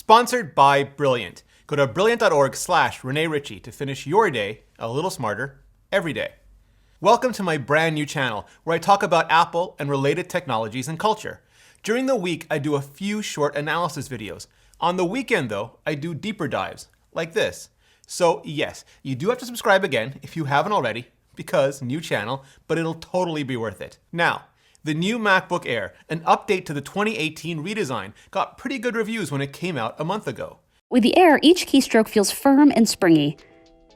Sponsored by Brilliant. Go to brilliant.org/Rene Ritchie to finish your day a little smarter every day. Welcome to my brand new channel where I talk about Apple and related technologies and culture. During the week, I do a few short analysis videos. On the weekend, though, I do deeper dives, like this. So yes, you do have to subscribe again if you haven't already, because new channel, but it'll totally be worth it. Now, the new MacBook Air, an update to the 2018 redesign, got pretty good reviews when it came out a month ago. With the Air, each keystroke feels firm and springy.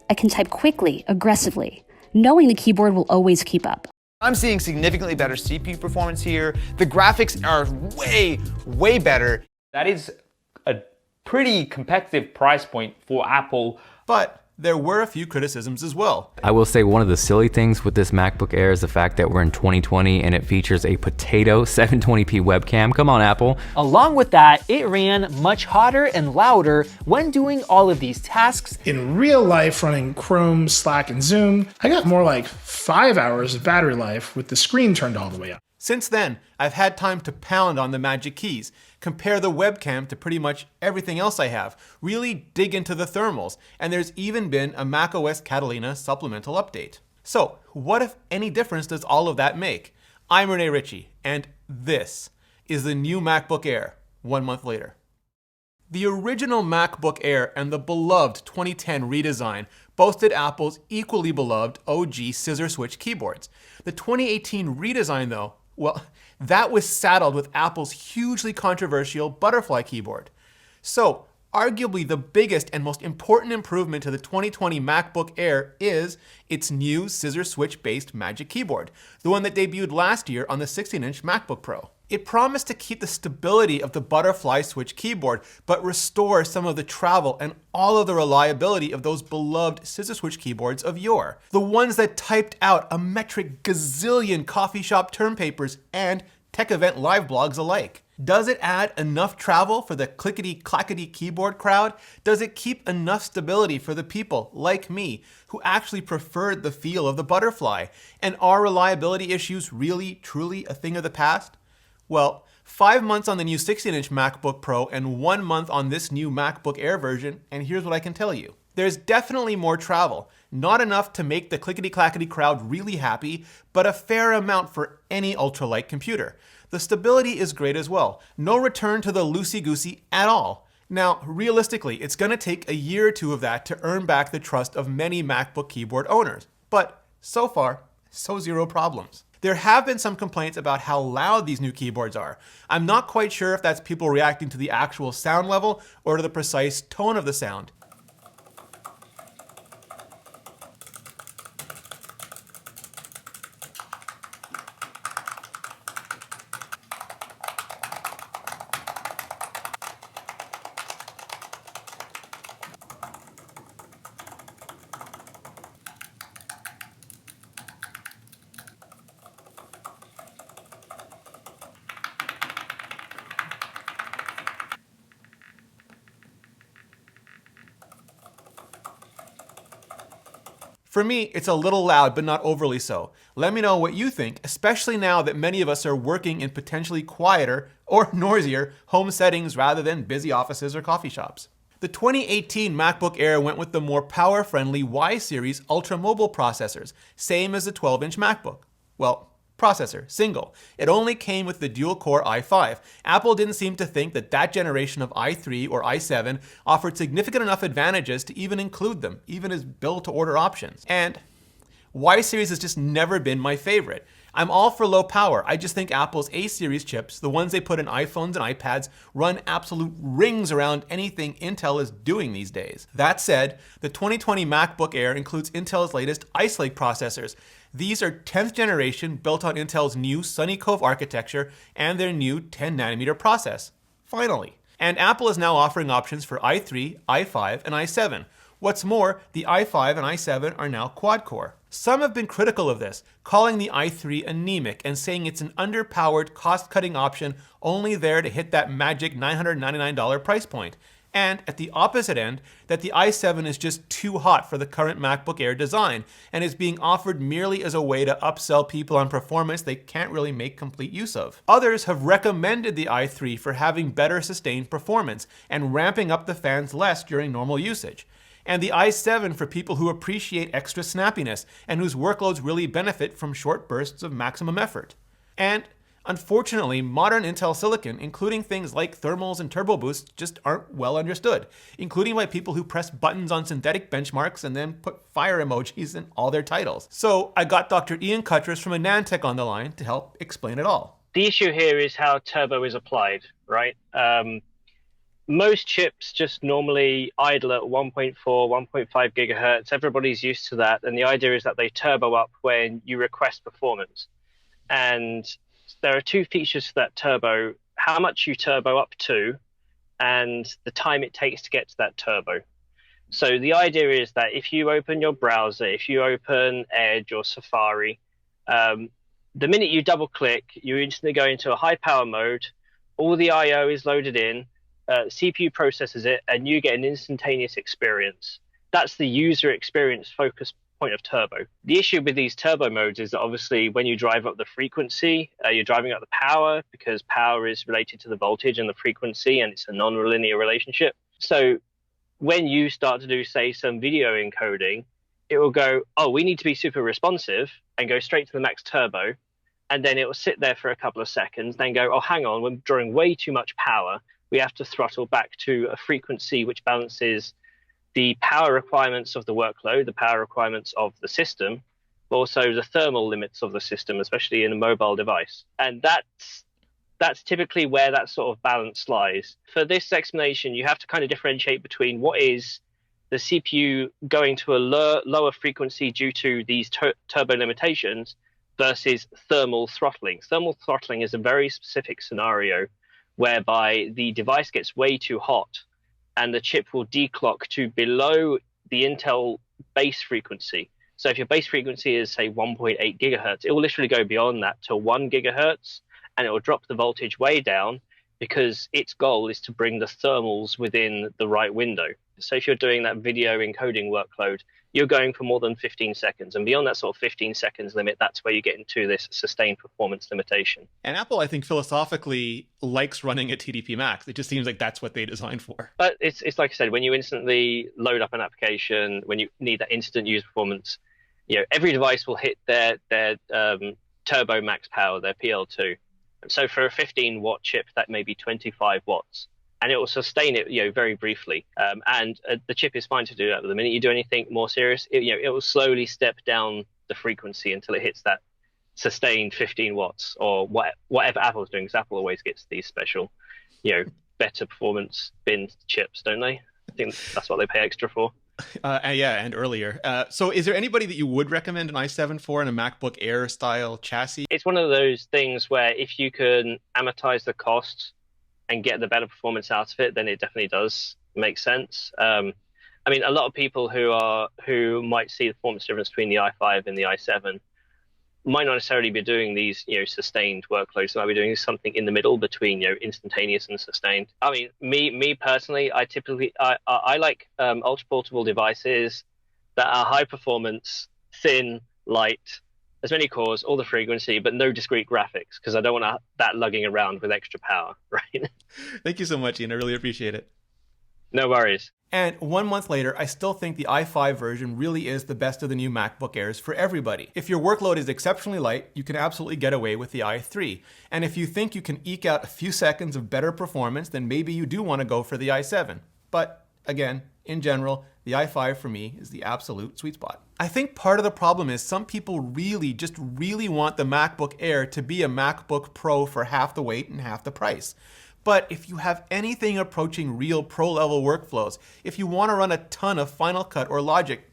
I can type quickly, aggressively, knowing the keyboard will always keep up. I'm seeing significantly better CPU performance here. The graphics are way better. That is a pretty competitive price point for Apple. But there were a few criticisms as well. I will say one of the silly things with this MacBook Air is the fact that we're in 2020 and it features a potato 720p webcam. Come on, Apple. Along with that, it ran much hotter and louder when doing all of these tasks. In real life, running Chrome, Slack, and Zoom, I got more like 5 hours of battery life with the screen turned all the way up. Since then, I've had time to pound on the magic keys, compare the webcam to pretty much everything else I have, really dig into the thermals, and there's even been a macOS Catalina supplemental update. So, what if any difference does all of that make? I'm Rene Ritchie, and this is the new MacBook Air, 1 month later. The original MacBook Air and the beloved 2010 redesign boasted Apple's equally beloved OG scissor switch keyboards. The 2018 redesign, though, well, that was saddled with Apple's hugely controversial butterfly keyboard. So, arguably the biggest and most important improvement to the 2020 MacBook Air is its new scissor switch-based Magic Keyboard, the one that debuted last year on the 16-inch MacBook Pro. It promised to keep the stability of the butterfly switch keyboard, but restore some of the travel and all of the reliability of those beloved scissor switch keyboards of yore. The ones that typed out a metric gazillion coffee shop term papers and tech event live blogs alike. Does it add enough travel for the clickety-clackety keyboard crowd? Does it keep enough stability for the people like me who actually preferred the feel of the butterfly? And are reliability issues really, truly a thing of the past? Well, 5 months on the new 16-inch MacBook Pro and 1 month on this new MacBook Air version, and here's what I can tell you. There's definitely more travel. Not enough to make the clickety-clackety crowd really happy, but a fair amount for any ultralight computer. The stability is great as well. No return to the loosey-goosey at all. Now, realistically, it's going to take a year or two of that to earn back the trust of many MacBook keyboard owners. But so far, so zero problems. There have been some complaints about how loud these new keyboards are. I'm not quite sure if that's people reacting to the actual sound level or to the precise tone of the sound. For me, it's a little loud, but not overly so. Let me know what you think, especially now that many of us are working in potentially quieter or noisier home settings rather than busy offices or coffee shops. The 2018 MacBook Air went with the more power-friendly Y series ultra-mobile processors, same as the 12-inch MacBook. Well, processor, single. It only came with the dual-core i5. Apple didn't seem to think that that generation of i3 or i7 offered significant enough advantages to even include them, even as build-to-order options. And Y series has just never been my favorite. I'm all for low power. I just think Apple's A series chips, the ones they put in iPhones and iPads, run absolute rings around anything Intel is doing these days. That said, the 2020 MacBook Air includes Intel's latest Ice Lake processors. These are 10th generation, built on Intel's new Sunny Cove architecture and their new 10nm process. Finally. And Apple is now offering options for i3, i5, and i7. What's more, the i5 and i7 are now quad-core. Some have been critical of this, calling the i3 anemic and saying it's an underpowered, cost-cutting option only there to hit that magic $999 price point. And at the opposite end, that the i7 is just too hot for the current MacBook Air design and is being offered merely as a way to upsell people on performance they can't really make complete use of. Others have recommended the i3 for having better sustained performance and ramping up the fans less during normal usage. And the i7 for people who appreciate extra snappiness and whose workloads really benefit from short bursts of maximum effort. And unfortunately, modern Intel silicon, including things like thermals and turbo boosts, just aren't well understood, including by people who press buttons on synthetic benchmarks and then put fire emojis in all their titles. So I got Dr. Ian Cutress from AnandTech on the line to help explain it all. The issue here is how turbo is applied, right? Most chips just normally idle at 1.4, 1.5 gigahertz. Everybody's used to that. And the idea is that they turbo up when you request performance. And there are two features to that turbo: how much you turbo up to and the time it takes to get to that turbo. So the idea is that if you open your browser, if you open Edge or Safari, the minute you double click, you instantly go into a high power mode, all the IO is loaded in, CPU processes it, and you get an instantaneous experience. That's the user experience focus point of turbo. The issue with these turbo modes is that obviously when you drive up the frequency, you're driving up the power, because power is related to the voltage and the frequency, and it's a non-linear relationship. So when you start to do, say, some video encoding, it will go, oh, we need to be super responsive, and go straight to the max turbo. And then it will sit there for a couple of seconds, then go, oh, hang on, we're drawing way too much power. We have to throttle back to a frequency which balances the power requirements of the workload, the power requirements of the system, but also the thermal limits of the system, especially in a mobile device. And that's typically where that sort of balance lies. For this explanation, you have to kind of differentiate between what is the CPU going to a lower frequency due to these turbo limitations versus thermal throttling. Thermal throttling is a very specific scenario whereby the device gets way too hot and the chip will declock to below the Intel base frequency. So if your base frequency is, say, 1.8 gigahertz, it will literally go beyond that to 1 gigahertz, and it will drop the voltage way down because its goal is to bring the thermals within the right window. So if you're doing that video encoding workload, you're going for more than 15 seconds. And beyond that sort of 15 seconds limit, that's where you get into this sustained performance limitation. And Apple, I think, philosophically likes running at TDP Max. It just seems like that's what they designed for. But it's like I said, when you instantly load up an application, when you need that instant user performance, every device will hit their turbo max power, their PL2. So for a 15-watt chip, that may be 25 watts. And it will sustain it, very briefly. And the chip is fine to do that. But the minute you do anything more serious, it will slowly step down the frequency until it hits that sustained 15 watts or whatever Apple's doing. Because Apple always gets these special, better performance bin chips, don't they? I think that's what they pay extra for. And earlier. So is there anybody that you would recommend an i7 for in a MacBook Air style chassis? It's one of those things where if you can amortize the cost and get the better performance out of it, then it definitely does make sense. A lot of people who might see the performance difference between the i5 and the i7 might not necessarily be doing these, sustained workloads. They might be doing something in the middle between, instantaneous and sustained. Me personally, I like ultra portable devices that are high performance, thin, light, as many cores, all the frequency, but no discrete graphics, because I don't want that lugging around with extra power, right? Thank you so much, Ian. I really appreciate it. No worries. And 1 month later, I still think the i5 version really is the best of the new MacBook Airs for everybody. If your workload is exceptionally light, you can absolutely get away with the i3. And if you think you can eke out a few seconds of better performance, then maybe you do want to go for the i7. But again, in general, the i5 for me is the absolute sweet spot. I think part of the problem is some people really want the MacBook Air to be a MacBook Pro for half the weight and half the price. But if you have anything approaching real pro-level workflows, if you want to run a ton of Final Cut or Logic,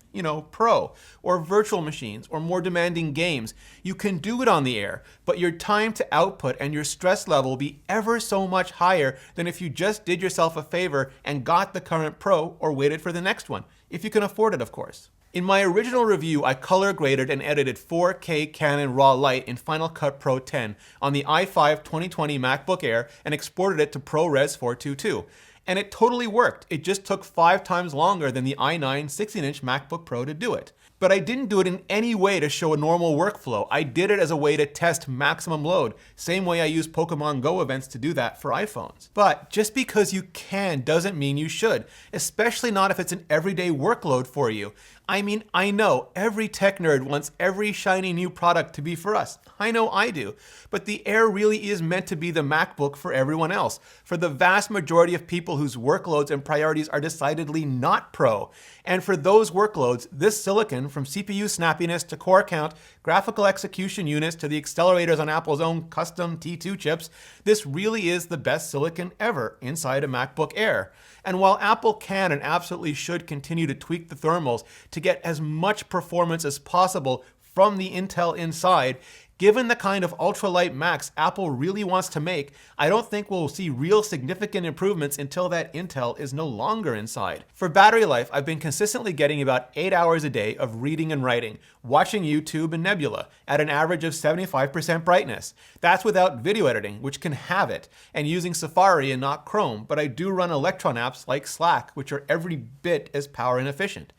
Pro, or virtual machines, or more demanding games, you can do it on the Air, but your time to output and your stress level will be ever so much higher than if you just did yourself a favor and got the current Pro or waited for the next one, if you can afford it, of course. In my original review, I color graded and edited 4K Canon RAW Light in Final Cut Pro 10 on the i5 2020 MacBook Air and exported it to ProRes 422. And it totally worked. It just took 5 times longer than the i9 16-inch MacBook Pro to do it. But I didn't do it in any way to show a normal workflow. I did it as a way to test maximum load, same way I use Pokemon Go events to do that for iPhones. But just because you can doesn't mean you should, especially not if it's an everyday workload for you. I mean, I know every tech nerd wants every shiny new product to be for us. I know I do. But the Air really is meant to be the MacBook for everyone else, for the vast majority of people whose workloads and priorities are decidedly not pro. And for those workloads, this silicon, from CPU snappiness to core count, graphical execution units to the accelerators on Apple's own custom T2 chips, this really is the best silicon ever inside a MacBook Air. And while Apple can and absolutely should continue to tweak the thermals to get as much performance as possible from the Intel inside, given the kind of ultralight Macs Apple really wants to make, I don't think we'll see real significant improvements until that Intel is no longer inside. For battery life, I've been consistently getting about 8 hours a day of reading and writing, watching YouTube and Nebula at an average of 75% brightness. That's without video editing, which can have it, and using Safari and not Chrome, but I do run Electron apps like Slack, which are every bit as power inefficient.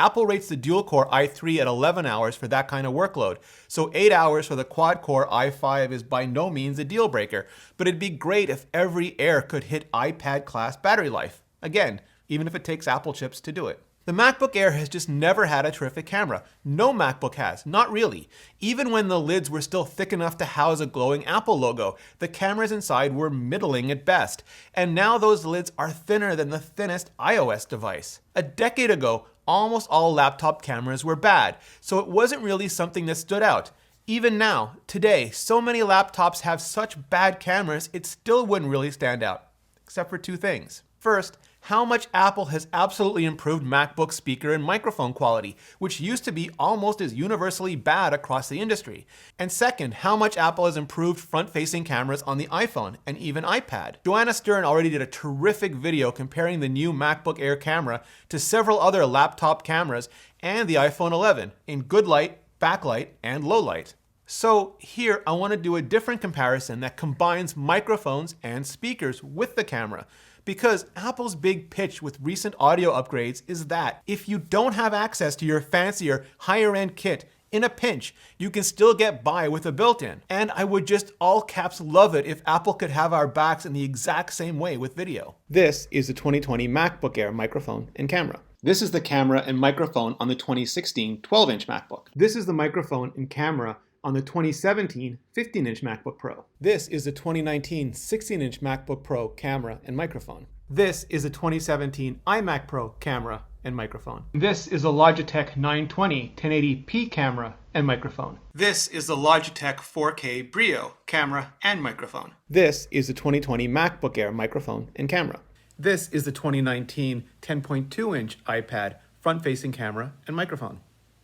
Apple rates the dual-core i3 at 11 hours for that kind of workload, so 8 hours for the quad-core i5 is by no means a deal breaker, but it'd be great if every Air could hit iPad-class battery life. Again, even if it takes Apple chips to do it. The MacBook Air has just never had a terrific camera. No MacBook has, not really. Even when the lids were still thick enough to house a glowing Apple logo, the cameras inside were middling at best. And now those lids are thinner than the thinnest iOS device. A decade ago, almost all laptop cameras were bad, so it wasn't really something that stood out. Even now, today, so many laptops have such bad cameras, it still wouldn't really stand out. Except for 2 things. First, how much Apple has absolutely improved MacBook speaker and microphone quality, which used to be almost as universally bad across the industry. And second, how much Apple has improved front-facing cameras on the iPhone and even iPad. Joanna Stern already did a terrific video comparing the new MacBook Air camera to several other laptop cameras and the iPhone 11 in good light, backlight, and low light. So here I want to do a different comparison that combines microphones and speakers with the camera. Because Apple's big pitch with recent audio upgrades is that if you don't have access to your fancier, higher-end kit, in a pinch, you can still get by with a built-in. And I would just all caps love it if Apple could have our backs in the exact same way with video. This is the 2020 MacBook Air microphone and camera. This is the camera and microphone on the 2016 12-inch MacBook. This is the microphone and camera on the 2017 15-inch MacBook Pro. This is the 2019 16-inch MacBook Pro camera and microphone. This is a 2017 iMac Pro camera and microphone. This is a Logitech 920 1080p camera and microphone. This is the Logitech 4K Brio camera and microphone. This is the 2020 MacBook Air microphone and camera. This is the 2019 10.2-inch iPad front-facing camera and microphone.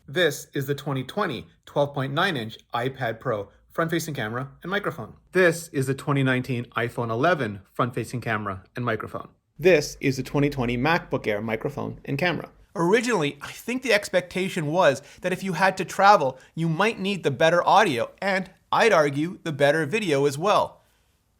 This is the 2020 12.9-inch iPad Pro front-facing camera and microphone. This is the 2019 iPhone 11 front-facing camera and microphone. This is the 2020 MacBook Air microphone and camera. Originally, I think the expectation was that if you had to travel, you might need the better audio and, I'd argue, the better video as well.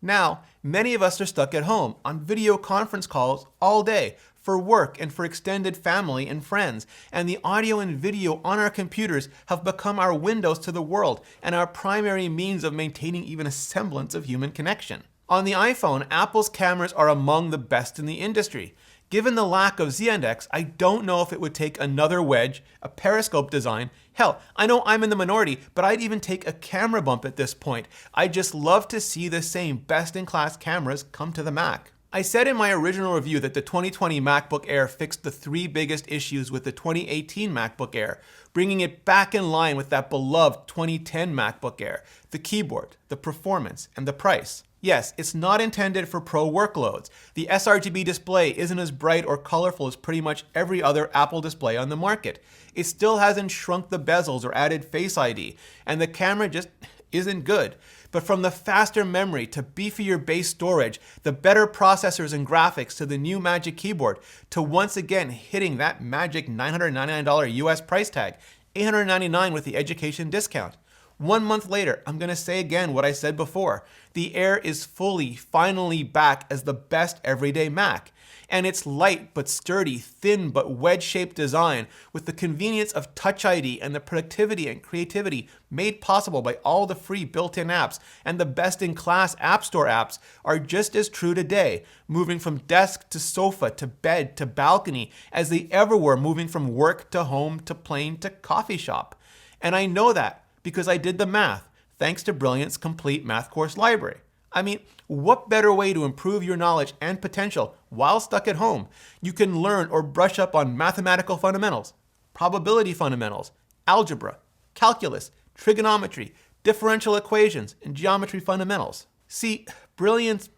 Now, many of us are stuck at home on video conference calls all day, for work and for extended family and friends, and the audio and video on our computers have become our windows to the world and our primary means of maintaining even a semblance of human connection. On the iPhone, Apple's cameras are among the best in the industry. Given the lack of Z-Index, I don't know if it would take another wedge, a periscope design. Hell, I know I'm in the minority, but I'd even take a camera bump at this point. I'd just love to see the same best-in-class cameras come to the Mac. I said in my original review that the 2020 MacBook Air fixed the 3 biggest issues with the 2018 MacBook Air, bringing it back in line with that beloved 2010 MacBook Air, the keyboard, the performance, and the price. Yes, it's not intended for pro workloads. The sRGB display isn't as bright or colorful as pretty much every other Apple display on the market. It still hasn't shrunk the bezels or added Face ID, and the camera just isn't good. But from the faster memory to beefier base storage, the better processors and graphics to the new Magic Keyboard, to once again hitting that magic $999 US price tag, $899 with the education discount. 1 month later, I'm going to say again what I said before. The Air is finally back as the best everyday Mac. And its light but sturdy, thin but wedge-shaped design with the convenience of Touch ID and the productivity and creativity made possible by all the free built-in apps and the best-in-class App Store apps are just as true today, moving from desk to sofa to bed to balcony as they ever were moving from work to home to plane to coffee shop. And I know that because I did the math, thanks to Brilliant's complete math course library. I mean, what better way to improve your knowledge and potential while stuck at home? You can learn or brush up on mathematical fundamentals, probability fundamentals, algebra, calculus, trigonometry, differential equations, and geometry fundamentals. See, brilliance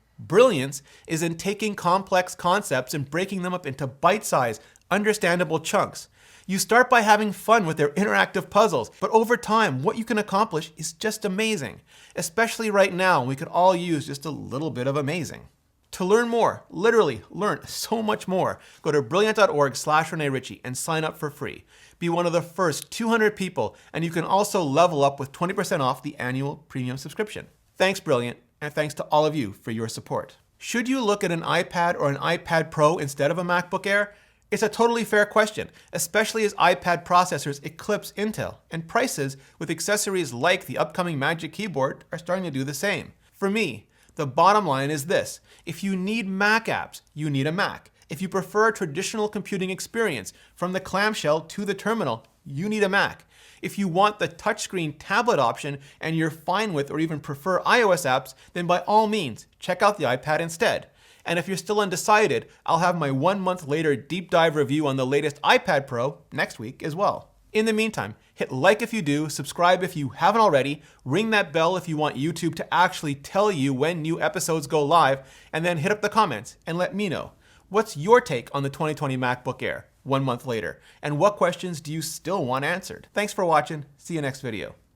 is in taking complex concepts and breaking them up into bite-sized, understandable chunks. You start by having fun with their interactive puzzles, but over time, what you can accomplish is just amazing. Especially right now, we could all use just a little bit of amazing. To learn more, literally learn so much more, go to brilliant.org/Rene Ritchie and sign up for free. Be one of the first 200 people, and you can also level up with 20% off the annual premium subscription. Thanks, Brilliant, and thanks to all of you for your support. Should you look at an iPad or an iPad Pro instead of a MacBook Air? It's a totally fair question, especially as iPad processors eclipse Intel, and prices with accessories like the upcoming Magic Keyboard are starting to do the same. For me, the bottom line is this: if you need Mac apps, you need a Mac. If you prefer a traditional computing experience, from the clamshell to the terminal, you need a Mac. If you want the touchscreen tablet option and you're fine with or even prefer iOS apps, then by all means, check out the iPad instead. And if you're still undecided, I'll have my 1 month later deep dive review on the latest iPad Pro next week as well. In the meantime, hit like if you do, subscribe if you haven't already, ring that bell if you want YouTube to actually tell you when new episodes go live, and then hit up the comments and let me know. What's your take on the 2020 MacBook Air 1 month later? And what questions do you still want answered? Thanks for watching. See you next video.